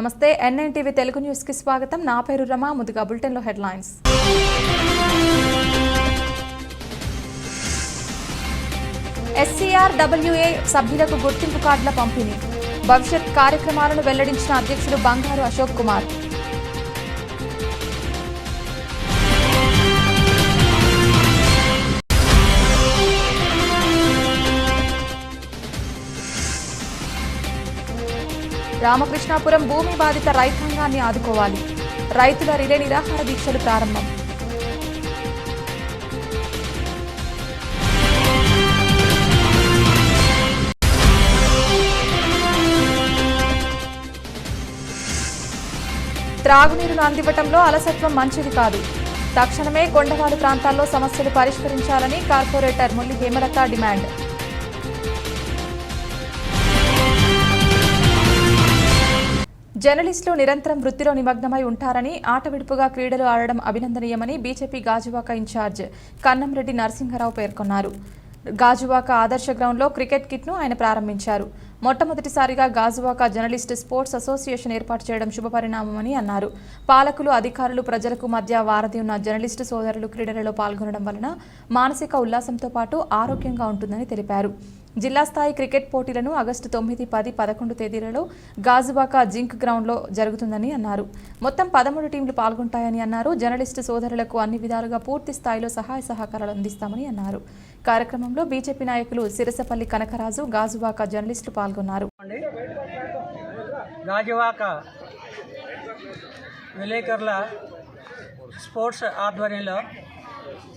నమస్తే NN TV Telugu news కి స్వాగతం. నా పేరు రమ. ముందుగా బులెటిన్ లో హెడ్లైన్స్. SCRWA సభ్యులకు గుర్తింపు కార్డుల పంపిణీ. భవిష్యత్ కార్యక్రమాలను వెల్లడించిన అధ్యక్షుడు బంగారు అశోక్ కుమార్. రామకృష్ణాపురం భూమి బాధిత రైతాంగాన్ని ఆదుకోవాలి. రైతుల రిలే నిరాహార దీక్షలు ప్రారంభం. త్రాగునీరును అందివ్వటంలో అలసత్వం మంచిది కాదు. తక్షణమే కొండవాడు ప్రాంతాల్లో సమస్యలు పరిష్కరించాలని కార్పొరేటర్ ముల్లి హేమలత డిమాండ్. జర్నలిస్టులు నిరంతరం వృత్తిలో నిమగ్నమై ఉంటారని, ఆట విడుపుగా క్రీడలు ఆడడం అభినందనీయమని బీజేపీ గాజువాక ఇన్ఛార్జ్ కన్నంరెడ్డి నరసింహారావు పేర్కొన్నారు. గాజువాక ఆదర్శ గ్రౌండ్లో క్రికెట్ కిట్ను ఆయన ప్రారంభించారు. మొట్టమొదటిసారిగా గాజువాక జర్నలిస్ట్ స్పోర్ట్స్ అసోసియేషన్ ఏర్పాటు చేయడం శుభపరిణామమని అన్నారు. పాలకులు, అధికారులు, ప్రజలకు మధ్య వారధి ఉన్న జర్నలిస్టు సోదరులు క్రీడలలో పాల్గొనడం వలన మానసిక ఉల్లాసంతో పాటు ఆరోగ్యంగా ఉంటుందని తెలిపారు. జిల్లా స్థాయి క్రికెట్ పోటీలను ఆగస్టు 9, 10, 11 తేదీలలో గాజువాక జింక్ గ్రౌండ్లో జరుగుతుందని అన్నారు. మొత్తం 13 టీంలు పాల్గొంటాయని అన్నారు. జర్నలిస్టు సోదరులకు అన్ని విధాలుగా పూర్తి స్థాయిలో సహాయ సహకారాలు అందిస్తామని అన్నారు. కార్యక్రమంలో బీజేపీ నాయకులు సిరసపల్లి కనకరాజు, గాజువాక జర్నలిస్టులు పాల్గొన్నారు. గాజువాక విలేకరుల స్పోర్ట్స్ ఆధ్వర్యంలో,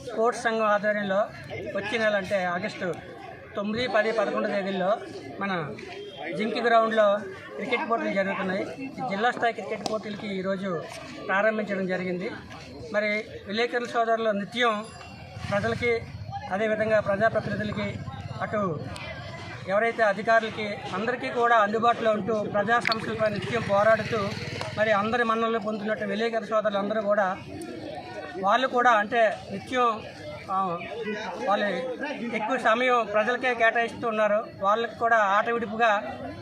స్పోర్ట్స్ సంఘం ఆధ్వర్యంలో వచ్చే నెల అంటే ఆగస్టు 9, 10, 11 తేదీల్లో మన జింకి గ్రౌండ్లో క్రికెట్ పోటీలు జరుగుతున్నాయి. ఈ జిల్లా స్థాయి క్రికెట్ పోటీలకి ఈరోజు ప్రారంభించడం జరిగింది. మరి విలేకరుల సోదరులు నిత్యం ప్రజలకి, అదేవిధంగా ప్రజాప్రతినిధులకి, అటు ఎవరైతే అధికారులకి అందరికీ కూడా అందుబాటులో ఉంటూ ప్రజా సమస్యలపై నిత్యం పోరాడుతూ మరి అందరి మన్ననలు పొందుతున్నట్టు విలేకరుల సోదరులు అందరూ కూడా వాళ్ళు కూడా అంటే నిత్యం వాళ్ళు ఎక్కువ సమయం ప్రజలకే కేటాయిస్తూ ఉన్నారు. వాళ్ళకి కూడా ఆట విడుపుగా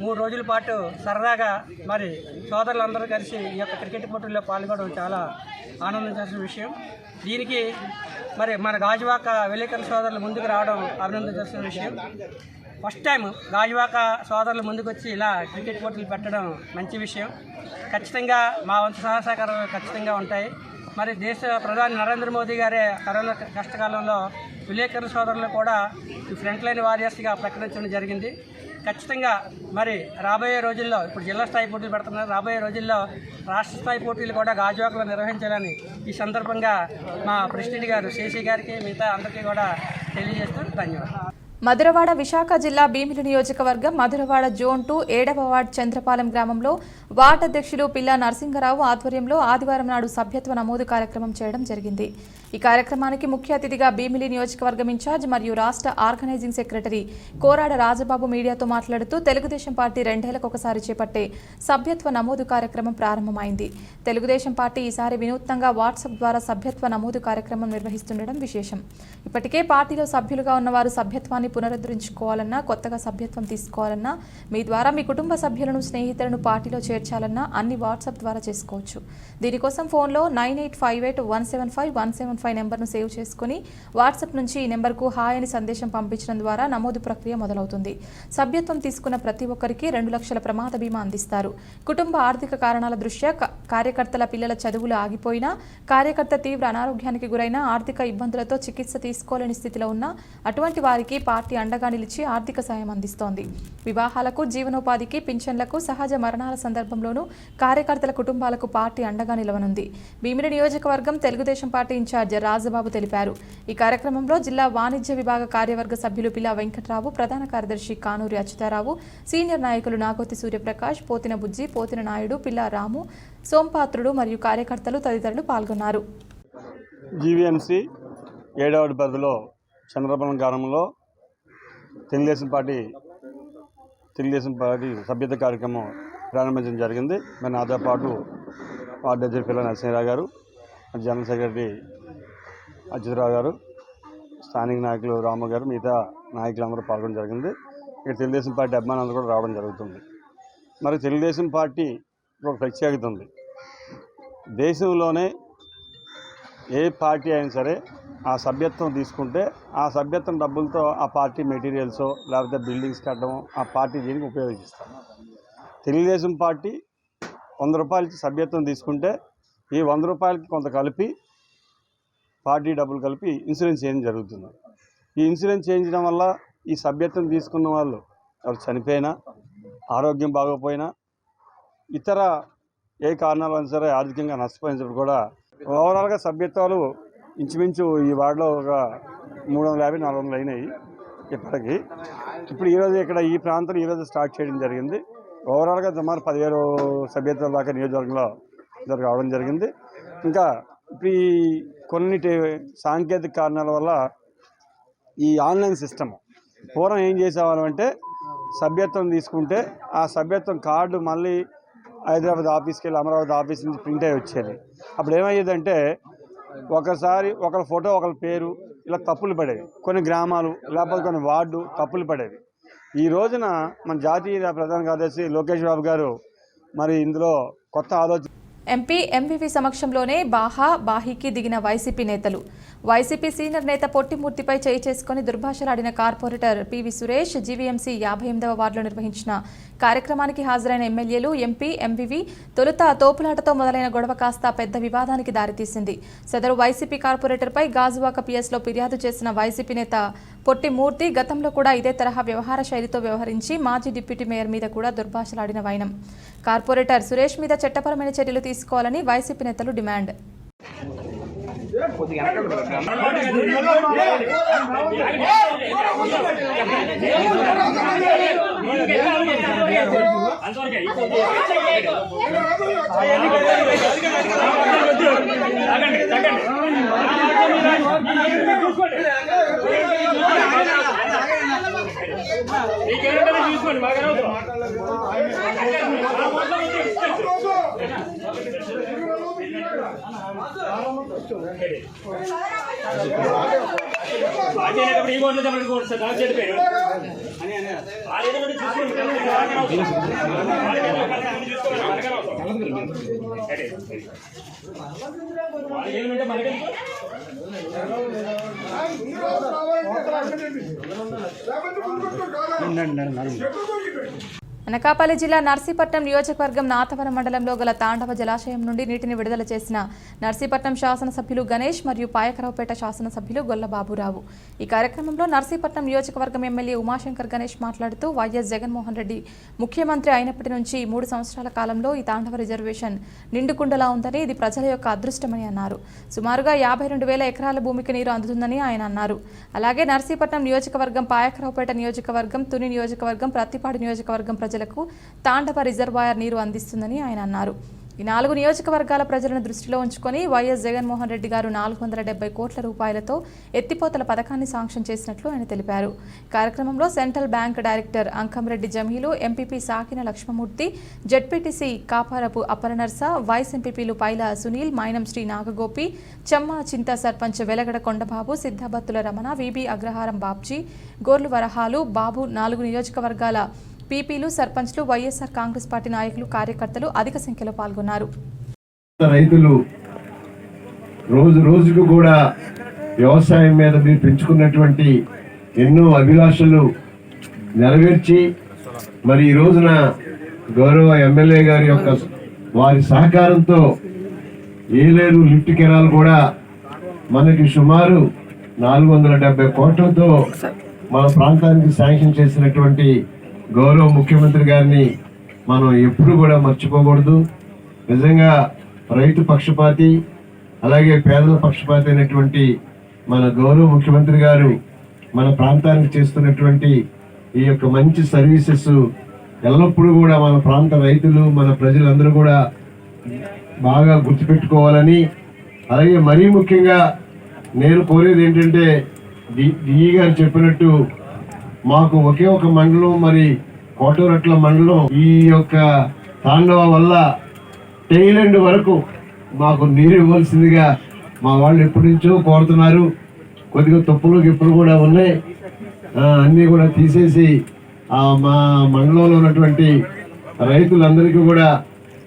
3 రోజుల పాటు సరదాగా మరి సోదరులందరూ కలిసి ఈ యొక్క క్రికెట్ పోటీల్లో పాల్గొనడం చాలా ఆనందించాల్సిన విషయం. దీనికి మరి మన గాజువాక విలేకరుల సోదరులు ముందుకు రావడం అభినందించాల్సిన విషయం. ఫస్ట్ టైం గాజువాక సోదరులు ముందుకు వచ్చి ఇలా క్రికెట్ పోటీలు పెట్టడం మంచి విషయం. ఖచ్చితంగా మా వంతు సహకారాలు ఖచ్చితంగా ఉంటాయి. మరి దేశ ప్రధాని నరేంద్ర మోదీ గారే కరోనా కష్టకాలంలో విలేకరుల సోదరులు కూడా ఫ్రంట్ లైన్ వారియర్స్గా ప్రకటించడం జరిగింది. ఖచ్చితంగా మరి రాబోయే రోజుల్లో, ఇప్పుడు జిల్లా స్థాయి పోటీలు పెడుతున్నారు, రాబోయే రోజుల్లో రాష్ట్ర స్థాయి పోటీలు కూడా గాజువాకలో నిర్వహించాలని ఈ సందర్భంగా మా ప్రెసిడెంట్ గారు శేషి గారికి, మిగతా అందరికీ కూడా తెలియజేస్తూ ధన్యవాదాలు. మధురవాడ విశాఖ జిల్లా భీమిలి నియోజకవర్గం మధురవాడ జోన్ 2 7వ వార్డు చంద్రపాలెం గ్రామంలో వార్డు అధ్యక్షుడు పిల్లా నరసింహరావు ఆధ్వర్యంలో ఆదివారం నాడు సభ్యత్వ నమోదు కార్యక్రమం చేయడం జరిగింది. ఈ కార్యక్రమానికి ముఖ్య అతిథిగా భీమిలి నియోజకవర్గం ఇన్ఛార్జ్ మరియు రాష్ట్ర ఆర్గనైజింగ్ సెక్రటరీ కోరాడ రాజబాబు మీడియాతో మాట్లాడుతూ తెలుగుదేశం పార్టీ 2 ఏళ్లకు ఒకసారి చేపట్టే సభ్యత్వ నమోదు కార్యక్రమం ప్రారంభమైంది. తెలుగుదేశం పార్టీ ఈసారి వినూత్నంగా వాట్సాప్ ద్వారా సభ్యత్వ నమోదు కార్యక్రమం నిర్వహిస్తుండడం విశేషం. ఇప్పటికే పార్టీలో సభ్యులుగా ఉన్నవారు సభ్యత్వాన్ని పునరుద్ధరించుకోవాలన్నా, కొత్తగా సభ్యత్వం తీసుకోవాలన్నా, మీ ద్వారా మీ కుటుంబ సభ్యులను, స్నేహితులను పార్టీలో చేర్చాలన్నా అన్ని వాట్సాప్ ద్వారా చేసుకోవచ్చు. దీనికోసం ఫోన్లో 9858175175 నెంబర్ను సేవ్ చేసుకుని వాట్సాప్ నుంచి ఈ నెంబర్కు హాయ్ అని సందేశం పంపించడం ద్వారా నమోదు ప్రక్రియ మొదలవుతుంది. సభ్యత్వం తీసుకున్న ప్రతి ఒక్కరికి 2 లక్షల ప్రమాద బీమా అందిస్తారు. కుటుంబ ఆర్థిక కారణాల దృష్ట్యా కార్యకర్తల పిల్లల చదువులు ఆగిపోయినా, కార్యకర్త తీవ్ర అనారోగ్యానికి గురైన, ఆర్థిక ఇబ్బందులతో చికిత్స తీసుకోలేని స్థితిలో ఉన్న అటువంటి వారికి పార్టీ అండగా నిలిచి ఆర్థిక సాయం అందిస్తోంది. వివాహాలకు, జీవనోపాధికి, పింఛన్లకు, సహజ మరణాల సందర్భంలోనూ కార్యకర్తల కుటుంబాలకు పార్టీ అండగా నిలవనుంది. భీమిలి నియోజకవర్గం తెలుగుదేశం పార్టీ ఇన్ఛార్జ్ రాజబాబు తెలిపారు. ఈ కార్యక్రమంలో జిల్లా వాణిజ్య విభాగ కార్యవర్గ సభ్యులు పిల్లా వెంకట్రావు, ప్రధాన కార్యదర్శి కానూరి అచ్యుతారావు, సీనియర్ నాయకులు నాగోతి సూర్యప్రకాష్, పోతిన బుజ్జి, పోతిన నాయుడు, పిల్లా రాము, సోంపాత్రుడు మరియు కార్యకర్తలు తదితరులు పాల్గొన్నారు. జీవీఎంసీ 7వ వార్డు పరిధిలో చంద్రపాలెం గ్రామంలో తెలుగుదేశం పార్టీ సభ్యత కార్యక్రమం ప్రారంభించడం జరిగింది. మరి నాతో పాటు వార్డు అధ్యక్షుడు పిల్ల నరసింహరావు గారు, జనరల్ సెక్రటరీ అచ్యుతరావు గారు, స్థానిక నాయకులు రాము గారు, మిగతా నాయకులందరూ పాల్గొనడం జరిగింది. ఇక్కడ తెలుగుదేశం పార్టీ అభిమానులు కూడా రావడం జరుగుతుంది. మరి తెలుగుదేశం పార్టీ ఇప్పుడు ఒక ప్రత్యేకత ఉంది. దేశంలోనే ఏ పార్టీ అయినా సరే ఆ సభ్యత్వం తీసుకుంటే ఆ సభ్యత్వం డబ్బులతో ఆ పార్టీ మెటీరియల్సో లేకపోతే బిల్డింగ్స్ కట్టడం ఆ పార్టీ దీనికి ఉపయోగిస్తాం. తెలుగుదేశం పార్టీ 100 రూపాయలు సభ్యత్వం తీసుకుంటే ఈ 100 రూపాయలకి కొంత కలిపి పార్టీ డబ్బులు కలిపి ఇన్సూరెన్స్ చేయడం జరుగుతుంది. ఈ ఇన్సూరెన్స్ చేయించడం వల్ల ఈ సభ్యత్వం తీసుకున్న వాళ్ళు ఎవరు చనిపోయినా, ఆరోగ్యం బాగోపోయినా, ఇతర ఏ కారణాలు అయినా సరే ఆర్థికంగా నష్టపోయినప్పుడు కూడా ఓవరాల్గా సభ్యత్వాలు ఇంచుమించు ఈ వార్డులో ఒక 350-400 అయినాయి ఇప్పటికి. ఇప్పుడు ఈరోజు ఇక్కడ ఈ ప్రాంతం ఈరోజు స్టార్ట్ చేయడం జరిగింది. ఓవరాల్గా సుమారు 10,000 సభ్యత్వాల దాకా నియోజకవర్గంలో రావడం జరిగింది. ఇంకా ఇప్పుడు ఈ కొన్నిటి సాంకేతిక కారణాల వల్ల ఈ ఆన్లైన్ సిస్టమ్ పూర్వం ఏం చేసేవాళ్ళం అంటే సభ్యత్వం తీసుకుంటే ఆ సభ్యత్వం కార్డు మళ్ళీ హైదరాబాద్ ఆఫీస్కి వెళ్ళి అమరావతి ఆఫీస్ నుంచి ప్రింట్ అయ్యి వచ్చేది. అప్పుడు ఏమయ్యేదంటే ఒకసారి ఒకళ్ళ ఫోటో ఒకళ్ళ పేరు ఇలా తప్పులు పడేవి. కొన్ని గ్రామాలు లేకపోతే కొన్ని వార్డు తప్పులు పడేవి. ఈ రోజున మన జాతీయ ప్రధాన కార్యదర్శి లోకేష్ బాబు గారు మరి ఇందులో కొత్త ఆలోచన. ఎంపీ ఎంవివి సమక్షంలోనే బాహీకి దిగిన వైసీపీ నేతలు. వైసీపీ సీనియర్ నేత పొట్టిమూర్తిపై చేయి చేసుకుని దుర్భాషలాడిన కార్పొరేటర్ పివి సురేష్ జీవీఎంసీ 58వ వార్డులో నిర్వహించిన కార్యక్రమానికి హాజరైన ఎమ్మెల్యేలు, ఎంపీ, ఎంవివి తొలుత తోపులాటతో మొదలైన గొడవ కాస్త పెద్ద వివాదానికి దారితీసింది. సదరు వైసీపీ కార్పొరేటర్పై గాజువాక పిఎస్లో ఫిర్యాదు చేసిన వైసీపీ నేత పొట్టిమూర్తి గతంలో కూడా ఇదే తరహా వ్యవహార శైలితో వ్యవహరించి మాజీ డిప్యూటీ మేయర్ మీద కూడా దుర్భాషలాడిన వైనం. కార్పొరేటర్ సురేష్ మీద చట్టపరమైన చర్యలు తీసుకోవాలని వైసీపీ నేతలు డిమాండ్. అనకాపల్లి జిల్లా నర్సీపట్నం నియోజకవర్గం నాతవరం మండలంలో గల తాండవ జలాశయం నుండి నీటిని విడుదల చేసిన నర్సీపట్నం శాసనసభ్యులు గణేష్ మరియు పాయకరావుపేట శాసనసభ్యులు గొల్ల బాబురావు. ఈ కార్యక్రమంలో నర్సీపట్నం నియోజకవర్గం ఎమ్మెల్యే ఉమాశంకర్ గణేష్ మాట్లాడుతూ వైఎస్ జగన్మోహన్ రెడ్డి ముఖ్యమంత్రి అయినప్పటి నుంచి 3 సంవత్సరాల కాలంలో ఈ తాండవ రిజర్వేషన్ నిండుకుండలా ఉందని, ఇది ప్రజల యొక్క అదృష్టమని అన్నారు. సుమారుగా 52,000 ఎకరాల భూమికి నీరు అందుతుందని ఆయన అన్నారు. అలాగే నర్సీపట్నం నియోజకవర్గం, పాయకరావుపేట నియోజకవర్గం, తుని నియోజకవర్గం, ప్రత్తిపాడు నియోజకవర్గం ప్రజలకు తాండవ రిజర్వాయర్ నీరు అందిస్తుందని ఆయన అన్నారు. ఈ 4 నియోజకవర్గాల ప్రజలను దృష్టిలో ఉంచుకొని వైఎస్ జగన్మోహన్ రెడ్డి గారు 470 కోట్ల రూపాయలతో ఎత్తిపోతల పథకాన్ని శాంక్షన్ చేసినట్లు ఆయన తెలిపారు. కార్యక్రమంలో central bank director Ankamreddy జమీలు, MPP సాకిన లక్ష్మమూర్తి, ZPTC కాపారపు అపరనర్స, vice ఎంపీపీలు పైల సునీల్, మైనం శ్రీ నాగగోపి, చెమ్మ చింత సర్పంచ్ వెలగడ కొండబాబు, సిద్ధబత్తుల రమణ, విబి అగ్రహారం బాబ్జీ, గోర్లు వరహాలు బాబు, 4 నియోజకవర్గాల పీపీలు, సర్పంచ్లు, వైఎస్ఆర్ కాంగ్రెస్ పార్టీ నాయకులు, కార్యకర్తలు అధిక సంఖ్యలో పాల్గొన్నారు. రైతులు రోజు రోజుకు కూడా వ్యవసాయం మీద మీరు పెంచుకున్నటువంటి ఎన్నో అభిలాషలు నెరవేర్చి మరి ఈ రోజున గౌరవ ఎమ్మెల్యే గారి యొక్క వారి సహకారంతో ఏలేరు లిఫ్ట్ కెనాల్ కూడా మనకి సుమారు 470 కోట్లతో మన ప్రాంతానికి శాంక్షన్ చేసినటువంటి గౌరవ ముఖ్యమంత్రి గారిని మనం ఎప్పుడు కూడా మర్చిపోకూడదు. నిజంగా రైతు పక్షపాతి, అలాగే పేదల పక్షపాతి అయినటువంటి మన గౌరవ ముఖ్యమంత్రి గారు మన ప్రాంతానికి చేస్తున్నటువంటి ఈ యొక్క మంచి సర్వీసెస్ ఎల్లప్పుడూ కూడా మన ప్రాంత రైతులు, మన ప్రజలందరూ కూడా బాగా గుర్తుపెట్టుకోవాలని, అలాగే మరీ ముఖ్యంగా నేను కోరేది ఏంటంటే డిఈ గారు చెప్పినట్టు మాకు ఒకే ఒక మండలం, మరి కోటూరట్ల మండలం, ఈ యొక్క తాండవ వల్ల టైలెండ్ వరకు మాకు నీరు ఇవ్వాల్సిందిగా మా వాళ్ళు ఎప్పటి నుంచో కోరుతున్నారు. కొద్దిగా తప్పులు గిప్పులు కూడా ఉన్నాయి, అన్నీ కూడా తీసేసి మా మండలంలో ఉన్నటువంటి రైతులందరికీ కూడా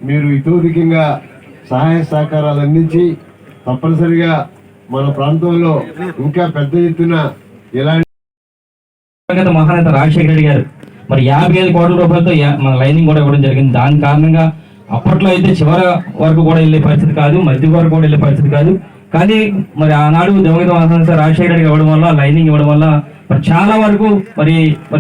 మీరు ఇతోధికంగా సహాయ సహకారాలు అందించి తప్పనిసరిగా మన ప్రాంతంలో ఇంకా పెద్ద ఎత్తున ఇలాంటి మహానేత రాజశేఖర రెడ్డి గారు మరి 55 కోట్ల రూపాయలతో మన లైనింగ్ కూడా ఇవ్వడం జరిగింది. దాని కారణంగా అప్పట్లో అయితే చివరి వరకు కూడా వెళ్ళే పరిస్థితి కాదు, మధ్య వరకు కూడా వెళ్ళే పరిస్థితి కాదు. కానీ మరి ఆనాడు దివంగత మహానేత రాజశేఖర రెడ్డి ఇవ్వడం వల్ల, లైనింగ్ ఇవ్వడం వల్ల మరి చాలా వరకు మరి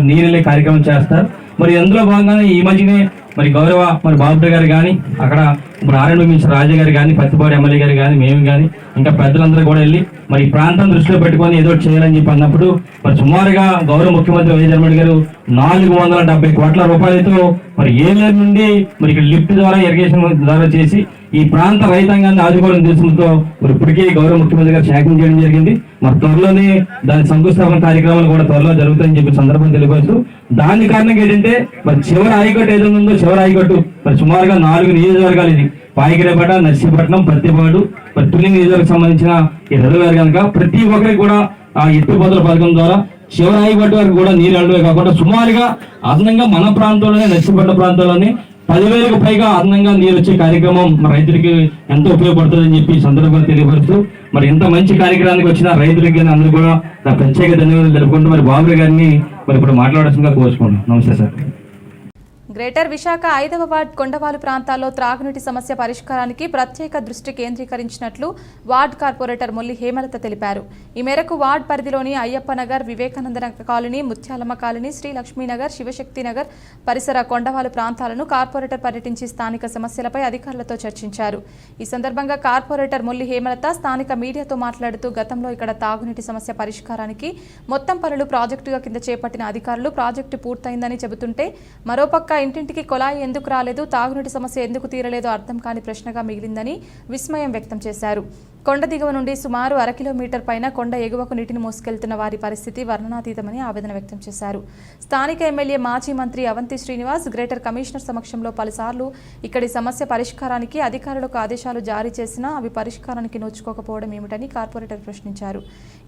నీరు వెళ్ళే కార్యక్రమం చేస్తారు. మరి అందులో భాగంగానే ఈ మధ్యనే మరి గౌరవ మరి బాబు గారు కానీ, అక్కడ ఇప్పుడు ఆర్ఎండ్ మినిస్టర్ రాజా గారు కానీ, పత్తిపాడు ఎమ్మెల్యే గారు కానీ, మేము కానీ ఇంకా పెద్దలందరూ కూడా వెళ్ళి మరి ఈ ప్రాంతం దృష్టిలో పెట్టుకొని ఏదో చేయాలని చెప్పి అన్నప్పుడు మరి సుమారుగా గౌరవ ముఖ్యమంత్రి వైఎస్ జగన్మోహన్ గారు 470 కోట్ల రూపాయలతో మరి ఏలూరు నుండి మరి ఇక్కడ లిఫ్ట్ ద్వారా ఇరిగేషన్ ద్వారా చేసి ఈ ప్రాంత రైతాంగాన్ని ఆదుకోవడం ఉద్దేశంతో మరి ఇప్పటికే గౌరవ ముఖ్యమంత్రి గారు శాంక్షన్ చేయడం జరిగింది. మరి త్వరలోనే దాని శంకుస్థాపన కార్యక్రమాలు కూడా త్వరలో జరుగుతాయని చెప్పి సందర్భం తెలియవచ్చు. దాని కారణంగా ఏంటంటే మరి చివరి ఆయకట్టు ఏదైనా ఉందో చివరి ఆయకట్టు మరి సుమారుగా 4 నియోజకవర్గాలు ఇది పాయిగిరేపేట, నర్సీపట్నం, పత్తిపాడు, మరి తుని నియోజకవర్గం సంబంధించిన ఈ 2 గారు కనుక ప్రతి ఒక్కరికి కూడా ఆ ఎత్తిపోతల పథకం ద్వారా చివరి ఆయకట్టు వరకు కూడా నీరు వెళ్ళడమే కాకుండా సుమారుగా అదనంగా మన ప్రాంతంలోనే నర్సీపట్నం ప్రాంతంలోనే 10,000కు పైగా అదనంగా నీరు వచ్చే కార్యక్రమం మన రైతులకి ఎంతో ఉపయోగపడుతుందని చెప్పి సందర్భంగా తెలియపరుస్తూ మరి ఇంత మంచి కార్యక్రమానికి వచ్చిన రైతులకి అందరూ కూడా నా ప్రత్యేక ధన్యవాదాలు తెలుపుకుంటూ మరి బాబు గారిని మరి ఇప్పుడు మాట్లాడాల్సిందిగా కోరుచుకున్నాను. నమస్తే సార్. గ్రేటర్ విశాఖ 5వ వార్డ్ కొండవాలు ప్రాంతాల్లో త్రాగునీటి సమస్య పరిష్కారానికి ప్రత్యేక దృష్టి కేంద్రీకరించినట్లు వార్డ్ కార్పొరేటర్ మొల్లి హేమలత తెలిపారు. ఈ మేరకు వార్డ్ పరిధిలోని అయ్యప్ప నగర్, వివేకానంద కాలనీ, ముత్యాలమ్మ కాలనీ, శ్రీ లక్ష్మీనగర్, శివశక్తి నగర్ పరిసర కొండవాలు ప్రాంతాలను కార్పొరేటర్ పర్యటించి స్థానిక సమస్యలపై అధికారులతో చర్చించారు. ఈ సందర్భంగా కార్పొరేటర్ మొల్లి హేమలత స్థానిక మీడియాతో మాట్లాడుతూ గతంలో ఇక్కడ తాగునీటి సమస్య పరిష్కారానికి మొత్తం పనులు ప్రాజెక్టుగా కింద చేపట్టిన అధికారులు ప్రాజెక్టు పూర్తయిందని చెబుతుంటే మరోపక్క ఇంటింటికి కొలాయి ఎందుకు రాలేదు, తాగునీటి సమస్య ఎందుకు తీరలేదో అర్థం కాని ప్రశ్నగా మిగిలిందని విస్మయం వ్యక్తం చేశారు. కొండ దిగువ నుండి సుమారు 1/2 కిలోమీటర్ పైన కొండ ఎగువకు నీటిని మోసుకెళ్తున్న వారి పరిస్థితి వర్ణనాతీతమని ఆవేదన వ్యక్తం చేశారు. స్థానిక ఎమ్మెల్యే మాజీ మంత్రి అవంతి శ్రీనివాస్ గ్రేటర్ కమిషనర్ సమక్షంలో పలుసార్లు ఇక్కడి సమస్య పరిష్కారానికి అధికారులకు ఆదేశాలు జారీ చేసినా అవి పరిష్కారానికి నోచుకోకపోవడం ఏమిటని కార్పొరేటర్ ప్రశ్నించారు.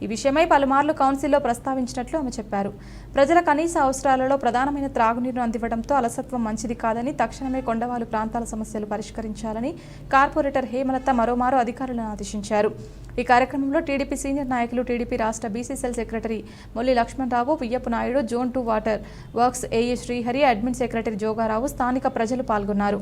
ఈ విషయమై పలుమార్లు కౌన్సిల్లో ప్రస్తావించినట్లు ఆమె చెప్పారు. ప్రజల కనీస అవసరాలలో ప్రధానమైన త్రాగునీరును అందివ్వడంతో అలసత్వం మంచిది కాదని, తక్షణమే కొండవాలు ప్రాంతాల సమస్యలు పరిష్కరించాలని కార్పొరేటర్ హేమలత మరోమారు అధికారులను ఆదేశించారు. ఈ కార్యక్రమంలో టీడీపీ సీనియర్ నాయకులు, టీడీపీ రాష్ట్ర BCCL secretary Molli Lakshmanarao, Viyyapu Naidu, zone 2 water works AE Srihari, admin secretary Joga Rao, స్థానిక ప్రజలు పాల్గొన్నారు.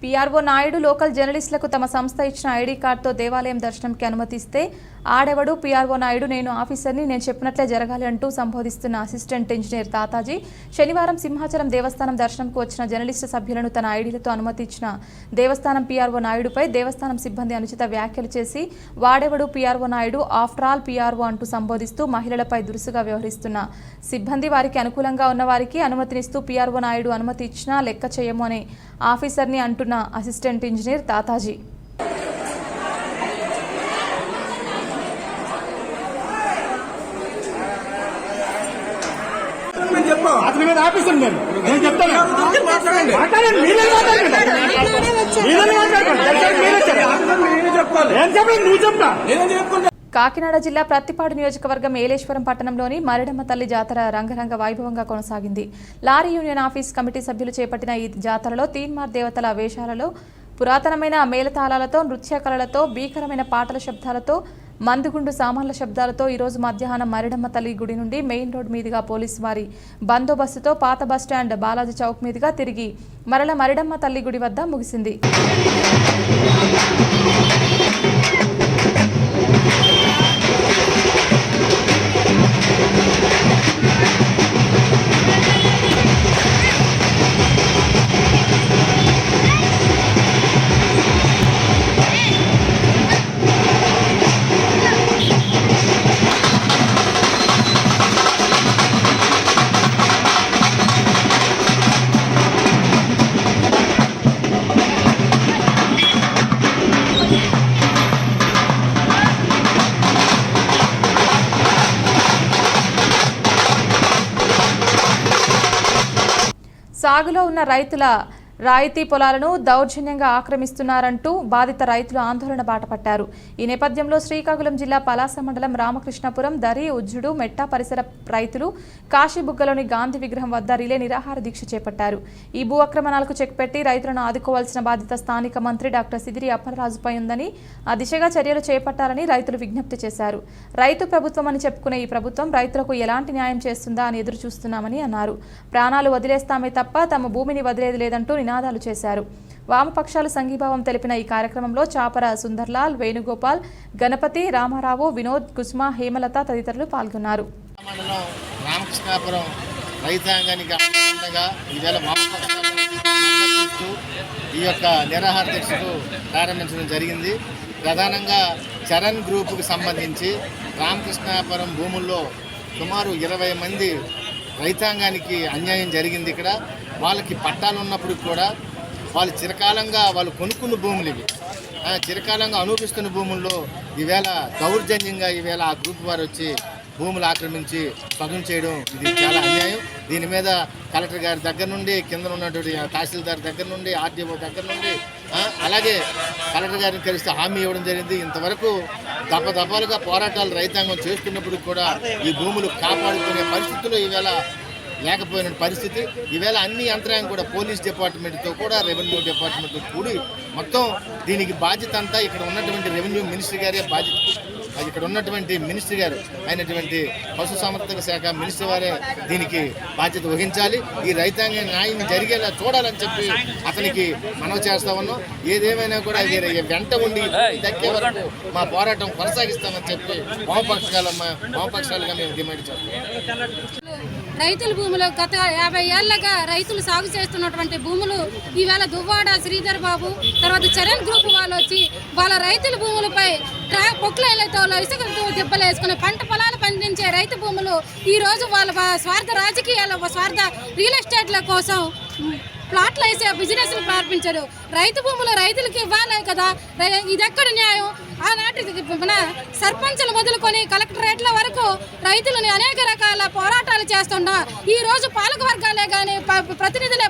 పీఆర్ఓ నాయుడు లోకల్ జర్నలిస్టులకు తమ సంస్థ ఇచ్చిన ఐడి కార్డుతో దేవాలయం దర్శనంకి అనుమతిస్తే ఆడెవడు పీఆర్ఓ నాయుడు, నేను ఆఫీసర్ని, నేను చెప్పినట్లే జరగాలి అంటూ సంబోధిస్తున్న అసిస్టెంట్ ఇంజనీర్ తాతాజీ శనివారం సింహాచలం దేవస్థానం దర్శనంకు వచ్చిన జర్నలిస్టు సభ్యులను తన ఐడీలతో అనుమతి ఇచ్చిన దేవస్థానం పీఆర్ఓ నాయుడుపై దేవస్థానం సిబ్బంది అనుచిత వ్యాఖ్యలు చేసి వాడెవడు PRO Naidu, after all PRO అంటూ సంబోధిస్తూ మహిళలపై దురుసుగా వ్యవహరిస్తున్న సిబ్బంది, వారికి అనుకూలంగా ఉన్న వారికి అనుమతినిస్తూ పీఆర్ఓ నాయుడు అనుమతి ఇచ్చినా లెక్క చేయము అనే ఆఫీసర్ని అంటున్న అసిస్టెంట్ ఇంజనీర్ తాతాజీ. అతని మీద ఆఫీసర్ నేను చెప్తాను. కాకినాడ జిల్లా ప్రత్తిపాడు నియోజకవర్గం ఏలేశ్వరం పట్టణంలోని మరిడమ్మ తల్లి జాతర రంగరంగ వైభవంగా కొనసాగింది. లారీ యూనియన్ ఆఫీస్ కమిటీ సభ్యులు చేపట్టిన ఈ జాతరలో తీన్మార్ దేవతల వేషాలలో, పురాతనమైన మేళతాళాలతో, నృత్య కళలతో, భీకరమైన పాటల శబ్దాలతో, మందుగుండు సామాన్ల శబ్దాలతో ఈరోజు మధ్యాహ్నం మరిడమ్మ తల్లి గుడి నుండి మెయిన్ రోడ్ మీదుగా పోలీసు వారి బందోబస్తుతో పాత బస్టాండ్ బాలాజీ చౌక్ మీదుగా తిరిగి మరల మరిడమ్మ తల్లి గుడి వద్ద ముగిసింది. సాగులో ఉన్న రైతుల రాయితీ పొలాలను దౌర్జన్యంగా ఆక్రమిస్తున్నారంటూ బాధిత రైతులు ఆందోళన బాటపట్టారు. ఈ నేపథ్యంలో శ్రీకాకుళం జిల్లా పలాస మండలం రామకృష్ణపురం, దరి, ఉజ్జుడు, మెట్ట పరిసర రైతులు కాశీబుగ్గలోని గాంధీ విగ్రహం వద్ద రిలే నిరాహార దీక్ష చేపట్టారు. ఈ భూ ఆక్రమణలకు చెక్ పెట్టి రైతులను ఆదుకోవాల్సిన బాధ్యత స్థానిక మంత్రి డాక్టర్ సిదిరి అప్పలరాజుపై ఉందని, ఆ దిశగా చర్యలు చేపట్టాలని రైతులు విజ్ఞప్తి చేశారు. రైతు ప్రభుత్వం అని చెప్పుకునే ఈ ప్రభుత్వం రైతులకు ఎలాంటి న్యాయం చేస్తుందా అని ఎదురు చూస్తున్నామని అన్నారు. ప్రాణాలు వదిలేస్తామే తప్ప తమ భూమిని వదిలేది లేదంటూ నినాదాలు చేశారు. వామపక్షాలు సంఘీభావం తెలిపిన ఈ కార్యక్రమంలో చాపర సుందర్లాల్, వేణుగోపాల్, గణపతి, రామారావు, వినోద్, కుసుమ, హేమలత తదితరులు పాల్గొన్నారు. రామకృష్ణాపురం రైతాంగానికి అండగా ఈవేళ వామపక్షాలు ఈ యొక్క నిరాహార దీక్షకు ప్రారంభించడం జరిగింది. ప్రధానంగా చరణ్ గ్రూపుకు సంబంధించి రామకృష్ణాపురం భూముల్లో సుమారు 20 మంది రైతాంగానికి అన్యాయం జరిగింది. ఇక్కడ వాళ్ళకి పట్టాలు ఉన్నప్పుడు కూడా వాళ్ళు చిరకాలంగా వాళ్ళు కొనుక్కున్న భూములు ఇవి, చిరకాలంగా అనుభవిస్తున్న భూముల్లో ఈవేళ దౌర్జన్యంగా ఈవేళ ఆ గ్రూప్ వారు వచ్చి భూములు ఆక్రమించి స్వగం చేయడం ఇది చాలా అన్యాయం. దీని మీద కలెక్టర్ గారి దగ్గర నుండి, కింద ఉన్నటువంటి తహసీల్దార్ దగ్గర నుండి, ఆర్డీఓ దగ్గర నుండి, అలాగే కలెక్టర్ గారిని కలిసి హామీ ఇవ్వడం జరిగింది. ఇంతవరకు దఫాలుగా పోరాటాలు రైతాంగం చేస్తున్నప్పుడు కూడా ఈ భూములు కాపాడుకునే పరిస్థితులు ఈవేళ లేకపోయిన పరిస్థితి. ఈవేళ అన్ని యంత్రాంగం కూడా పోలీస్ డిపార్ట్మెంట్తో కూడా రెవెన్యూ డిపార్ట్మెంట్తో కూడి మొత్తం దీనికి బాధ్యత అంతా ఇక్కడ ఉన్నటువంటి రెవెన్యూ మినిస్టర్ గారే బాధ్యత. ఇక్కడ ఉన్నటువంటి మినిస్టర్ గారు అయినటువంటి పశుసంవర్ధక శాఖ మినిస్టర్ వారే దీనికి బాధ్యత వహించాలి. ఈ రైతాంగ న్యాయం జరిగేలా చూడాలని చెప్పి అతనికి మనవి చేస్తా ఉన్నాం. ఏదేమైనా కూడా వెంట ఉండి దక్కే వరకు మా పోరాటం కొనసాగిస్తామని చెప్పి వామపక్షాలుగా మేము డిమాండ్ చేస్తాం. రైతుల భూములు గత 50 ఏళ్లుగా రైతులు సాగు చేస్తున్నటువంటి భూములు ఈవేళ దువ్వాడ శ్రీధర్ బాబు, తర్వాత చరణ్ గ్రూప్ వాళ్ళు వచ్చి వాళ్ళ రైతుల భూములపై పొక్కులతో ఇసుకలతో దెబ్బలు వేసుకుని పంట పొలాలు పండించే రైతు భూములు ఈరోజు వాళ్ళ స్వార్థ రాజకీయాల, స్వార్థ రియల్ ఎస్టేట్ల కోసం ప్లాట్లు వేసే బిజినెస్లు ప్రారంభించారు. రైతు భూములు రైతులకు ఇవ్వాలి కదా, ఇది ఎక్కడ న్యాయం? ఆనాటి మన సర్పంచులు మొదలుకొని కలెక్టరేట్ల వరకు రైతులని అనేక రకాల పోరాటాలు చేస్తున్నా ఈ రోజు పాలక వర్గాలే కానీ ప్రతినిధులే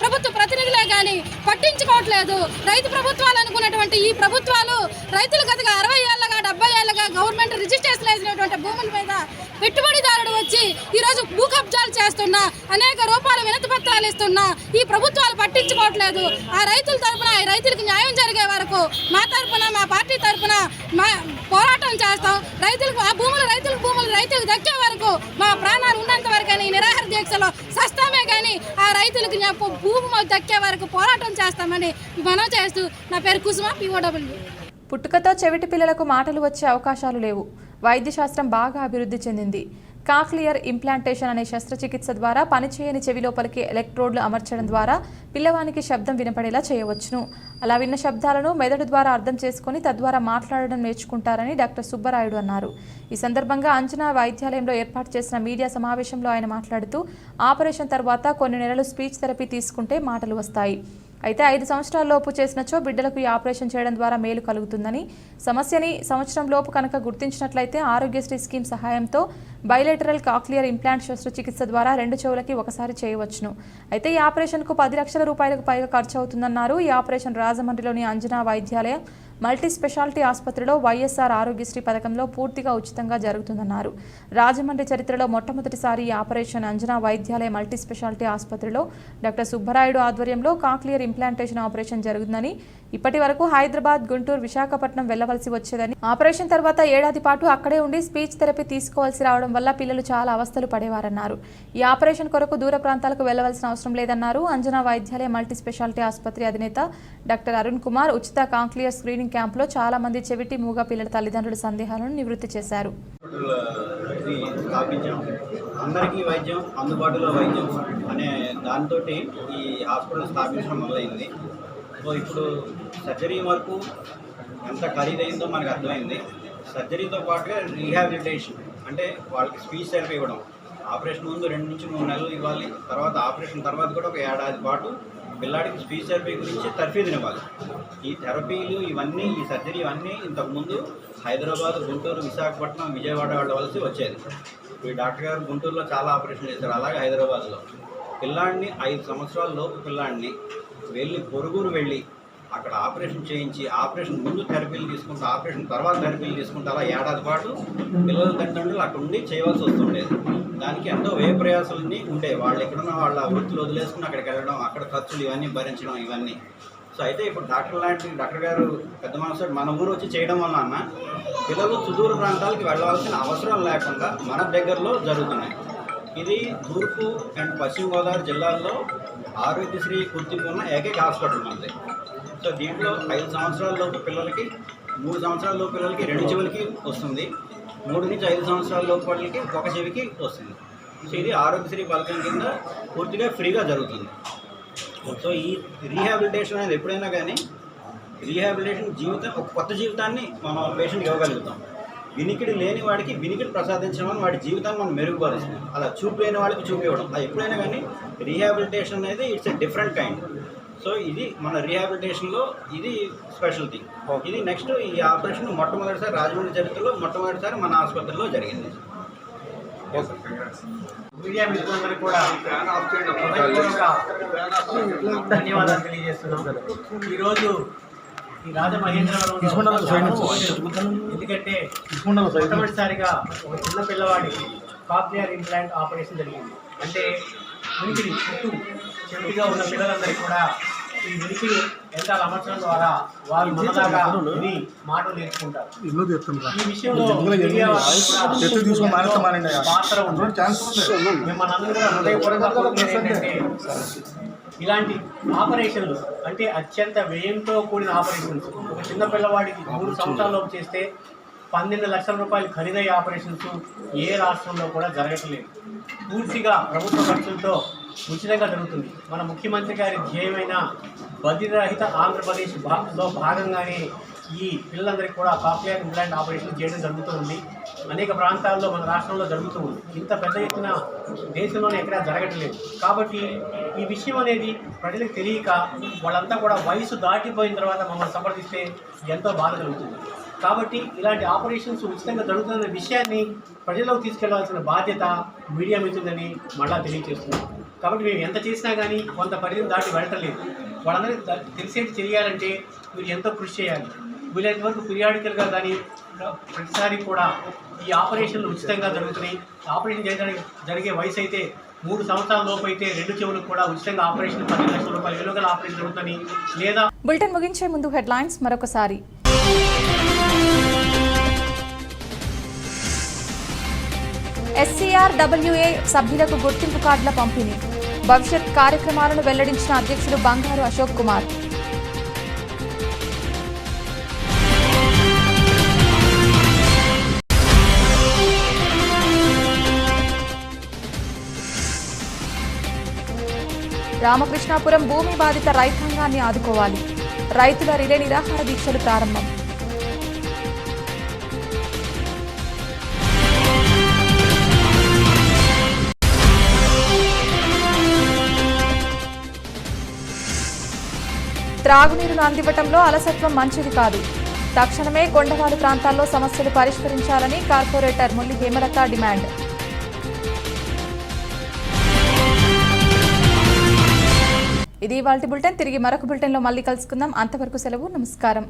ప్రభుత్వ ప్రతినిధులే కానీ పట్టించుకోవట్లేదు. రైతు ప్రభుత్వాలు అనుకున్నటువంటి ఈ ప్రభుత్వాలు రైతులు గత 60 ఏళ్ళగా 70 ఏళ్ళగా గవర్నమెంట్ రిజిస్ట్రేషన్ చేసినటువంటి భూముల మీద పెట్టుబడిదారుడు వచ్చి ఈరోజు భూ కబ్జాలు చేస్తున్నా, అనేక రూపాయల వినతి పత్రాలు ఇస్తున్నా ఈ ప్రభుత్వాలు పట్టించుకోవట్లేదు. ఆ రైతుల తరఫున రైతులకు న్యాయం జరిగే వరకు మా తరఫున, మా పార్టీ తరఫున మా పోరాటం చేస్తాం. రైతులకు ఆ భూములు రైతులకు దక్కే వరకు, మా ప్రాణాలు ఉన్నంత వరకు ఈ నిరాహార దీక్షలో సస్తామే కానీ ఆ రైతులకు భూమి దక్కే వరకు పోరాటం చేస్తామని మనం చేస్తూ, నా పేరు కుసుమ, POW. పుట్టుకతో చెవిటి పిల్లలకు మాటలు వచ్చే అవకాశాలు లేవు. వైద్యశాస్త్రం బాగా అభివృద్ధి చెందింది. కాక్లియర్ ఇంప్లాంటేషన్ అనే శస్త్రచికిత్స ద్వారా పనిచేయని చెవి లోపలికి ఎలక్ట్రోడ్లు అమర్చడం ద్వారా పిల్లవానికి శబ్దం వినపడేలా చేయవచ్చును. అలా విన్న శబ్దాలను మెదడు ద్వారా అర్థం చేసుకుని తద్వారా మాట్లాడడం నేర్చుకుంటారని డాక్టర్ సుబ్బరాయుడు అన్నారు. ఈ సందర్భంగా అంజనా వైద్యాలయంలో ఏర్పాటు చేసిన మీడియా సమావేశంలో ఆయన మాట్లాడుతూ, ఆపరేషన్ తర్వాత కొన్ని నెలలు స్పీచ్ థెరపీ తీసుకుంటే మాటలు వస్తాయి. అయితే 5 సంవత్సరాలలోపు చేసినచో బిడ్డలకు ఈ ఆపరేషన్ చేయడం ద్వారా మేలు కలుగుతుందని, సమస్యని సంవత్సరంలోపు కనుక గుర్తించినట్లయితే ఆరోగ్యశ్రీ స్కీమ్ సహాయంతో బైలేటరల్ కాక్లియర్ ఇంప్లాంట్ శస్త్రచికిత్స ద్వారా 2 చెవులకి ఒకసారి చేయవచ్చును. అయితే ఈ ఆపరేషన్కు 10 లక్షల రూపాయలకు పైగా ఖర్చు అవుతుందన్నారు. ఈ ఆపరేషన్ రాజమండ్రిలోని అంజనా వైద్యాలయం మల్టీ స్పెషాలిటీ ఆసుపత్రిలో వైఎస్ఆర్ ఆరోగ్యశ్రీ పథకంలో పూర్తిగా ఉచితంగా జరుగుతుందన్నారు. రాజమండ్రి చరిత్రలో మొట్టమొదటిసారి ఈ operation Anjana Vaidyalaya multi speciality ఆసుపత్రిలో డాక్టర్ సుబ్బరాయుడు ఆధ్వర్యంలో కాక్లియర్ ఇంప్లాంటేషన్ ఆపరేషన్ జరుగుతుందని, ఇప్పటి వరకు హైదరాబాద్, గుంటూరు, విశాఖపట్నం వెళ్లవలసి వచ్చేదని, ఆపరేషన్ తర్వాత 1 ఏడాది పాటు అక్కడే ఉండి స్పీచ్ థెరపీ తీసుకోవాల్సి రావడం వల్ల పిల్లలు చాలా అవస్థలు పడేవారన్నారు. ఈ ఆపరేషన్ కొరకు దూర ప్రాంతాలకు వెళ్లవలసిన అవసరం లేదన్నారు. అంజనా వైద్యాలయ మల్టీ స్పెషాలిటీ ఆసుపత్రి అధినేత డాక్టర్ అరుణ్ కుమార్ ఉచిత కాక్లియర్ స్క్రీనింగ్ క్యాంపులో చాలా మంది చెవిటి మూగ పిల్లల తల్లిదండ్రుల సందేహాలను నివృత్తి చేశారు. అందరికీ వైద్యం అందుబాటులో వైద్యం అనే దాంతో ఈ హాస్పిటల్ స్థాపించడం మొదలైంది. సో ఇప్పుడు సర్జరీ వరకు ఎంత ఖరీదైందో మనకు అర్థమైంది. సర్జరీతో పాటుగా రీహాబిలిటేషన్ అంటే వాళ్ళకి స్పీచ్ థెరపీ ఇవ్వడం, ఆపరేషన్ ముందు 2 నుంచి 3 నెలలు ఇవ్వాలి, తర్వాత ఆపరేషన్ తర్వాత కూడా 1 ఏడాది పాటు పిల్లాడికి స్పీచ్ థెరపీ గురించి తర్ఫీదునివ్వాలి. ఈ థెరపీలు ఇవన్నీ, ఈ సర్జరీ ఇవన్నీ ఇంతకుముందు హైదరాబాద్, గుంటూరు, విశాఖపట్నం, విజయవాడ వెళ్ళవలసి వచ్చేది. ఈ డాక్టర్ గారు గుంటూరులో చాలా ఆపరేషన్ చేశారు, అలాగే హైదరాబాద్లో. పిల్లాడిని 5 సంవత్సరాల లోపు పిల్లాడిని పొరుగురు వెళ్ళి అక్కడ ఆపరేషన్ చేయించి, ఆపరేషన్ ముందు థెరపీలు తీసుకుంటూ, ఆపరేషన్ తర్వాత థెరపీలు తీసుకుంటూ అలా ఏడాది పాటు పిల్లల తల్లిదండ్రులు అక్కడ ఉండి చేయవలసి వస్తుండేది. దానికి ఎంతో వ్యయ ప్రయాసాలన్నీ ఉండేవి. వాళ్ళు ఎక్కడున్న వాళ్ళ వృత్తులు వదిలేసుకుని అక్కడికి వెళ్ళడం, అక్కడ ఖర్చులు ఇవన్నీ భరించడం ఇవన్నీ. సో అయితే ఇప్పుడు డాక్టర్ గారు పెద్ద మనసు మన ఊరు వచ్చి చేయడం వల్ల పిల్లలు సుదూర ప్రాంతాలకు వెళ్ళాల్సిన అవసరం లేకుండా మన దగ్గరలో జరుగుతున్నాయి. ఇది తూర్పు అండ్ పశ్చిమ గోదావరి జిల్లాల్లో ఆరోగ్యశ్రీ గుర్తింపు ఉన్న ఏకైక హాస్పిటల్ ఉంది. సో దీంట్లో 5 సంవత్సరాల లోపు పిల్లలకి, 3 సంవత్సరాల లోపు పిల్లలకి 2 చెవులకి వస్తుంది, 3 నుంచి 5 సంవత్సరాల లోపు పిల్లలకి 1 చెవికి వస్తుంది. సో ఇది ఆరోగ్యశ్రీ పథకం కింద పూర్తిగా ఫ్రీగా జరుగుతుంది. సో ఈ రీహాబిలిటేషన్ అనేది ఎప్పుడైనా కానీ రీహాబిలిటేషన్ ఒక కొత్త జీవితాన్ని మనం పేషెంట్కి ఇవ్వగలుగుతాం. వినికిడి లేని వాడికి వినికిడి ప్రసాదించడం వల్ల వాడి జీవితాన్ని మనం మెరుగుపరుస్తాం. అలా చూపు లేని వాళ్ళకి చూపు ఇవ్వడం, అది ఎప్పుడైనా కానీ రీహాబిలిటేషన్ అనేది it's a different kind. So ఇది మన రీహాబిలిటేషన్లో ఇది స్పెషల్ థింగ్. ఇది నెక్స్ట్ ఈ ఆపరేషన్ మొట్టమొదటిసారి రాజమండ్రి చరిత్రలో మొట్టమొదటిసారి మన ఆసుపత్రిలో జరిగింది. మీడియా మిత్రులందరికీ కూడా ధన్యవాదాలు తెలియజేస్తున్నాం. ఈరోజు ఈ రాజమహేంద్రవరం ఎందుకంటే మొట్టమొదటిసారిగా ఒక చిన్న పిల్లవాడికి కాక్లియర్ ఇంప్లాంట్ ఆపరేషన్ జరిగింది. అంటే వినికిడి చుట్టూ చెవిటిగా ఉన్న పిల్లలందరికీ కూడా ఈ వినికిడి యంత్రాలు అమర్చడం ద్వారా వాళ్ళు మనలాగా విని మాటలు నేర్చుకుంటారు. ఈ విషయంలో పాత్ర ఉంది. మిమ్మల్ని అందరూ కూడా హృదయపూర్వకంగా కోరుకునేది ఏంటంటే ఇలాంటి ఆపరేషన్లు అంటే అత్యంత వ్యయంతో కూడిన ఆపరేషన్స్ ఒక చిన్న పిల్లవాడికి 3 సంవత్సరాలలోపు చేస్తే 12 లక్షల రూపాయలు ఖరీదయ్యే ఆపరేషన్స్ ఏ రాష్ట్రంలో కూడా జరగట్లేదు. పూర్తిగా ప్రభుత్వ ఖర్చులతో ఉచితంగా జరుగుతుంది. మన ముఖ్యమంత్రి గారి ధ్యేయమైన బదిరహిత ఆంధ్రప్రదేశ్లో భాగంగానే ఈ పిల్లలందరికీ కూడా కాక్లియర్ ఇంప్లాంట్ ఆపరేషన్ చేయడం జరుగుతూ ఉంది. అనేక ప్రాంతాల్లో మన రాష్ట్రంలో జరుగుతూ ఉంది. ఇంత పెద్ద ఎత్తున దేశంలోనే ఎక్కడా జరగట్లేదు. కాబట్టి ఈ విషయం అనేది ప్రజలకు తెలియక వాళ్ళంతా కూడా వయసు దాటిపోయిన తర్వాత మమ్మల్ని సంప్రదిస్తే ఎంతో బాధ కలుగుతుంది. కాబట్టి ఇలాంటి ఆపరేషన్స్ ఉచితంగా జరుగుతున్న విషయాన్ని ప్రజల్లోకి తీసుకెళ్లాల్సిన బాధ్యత మీడియా మిత్రులని మళ్ళా తెలియజేస్తున్నాం. కాబట్టి మేము ఎంత చేసినా కానీ కొంత పరిధిని దాటి వెళ్ళట్లేదు. వాళ్ళందరికీ తెలిసేది చేయాలంటే మీరు ఎంతో కృషి చేయాలి. వీలైనంత వరకు పీరియాడికల్గా కానీ ప్రతిసారి కూడా ఈ ఆపరేషన్లు ఉచితంగా జరుగుతున్నాయి. ఆపరేషన్ చేయడానికి జరిగే వయసు అయితే 3 సంవత్సరాల లోపు అయితే 2 చెవులకు కూడా ఉచితంగా ఆపరేషన్ 10 లక్షల రూపాయలు విలువ గల ఆపరేషన్ జరుగుతుంది. లేదా బులెటిన్ ముగించే ముందు హెడ్లైన్స్ మరొకసారి. SCRWA సభ్యులకు గుర్తింపు కార్డుల పంపిణీ, భవిష్యత్ కార్యక్రమాలను వెల్లడించిన అధ్యక్షులు బంగారు అశోక్ కుమార్. రామకృష్ణాపురం భూమి బాధిత రైతాంగాన్ని ఆదుకోవాలి, రైతుల రిలే నిరాహార దీక్షలు ప్రారంభం. త్రాగునీరును అందివ్వటంలో అలసత్వం మంచిది కాదు, తక్షణమే కొండవాలు ప్రాంతాల్లో సమస్యలు పరిష్కరించాలని కార్పొరేటర్ ముల్లి హేమలత డిమాండ్. ఇది ఇవాల్టి బులెటిన్. తిరిగి మరొక బులెటిన్లో మళ్ళీ కలుసుకుందాం. అంతవరకు సెలవు. నమస్కారం.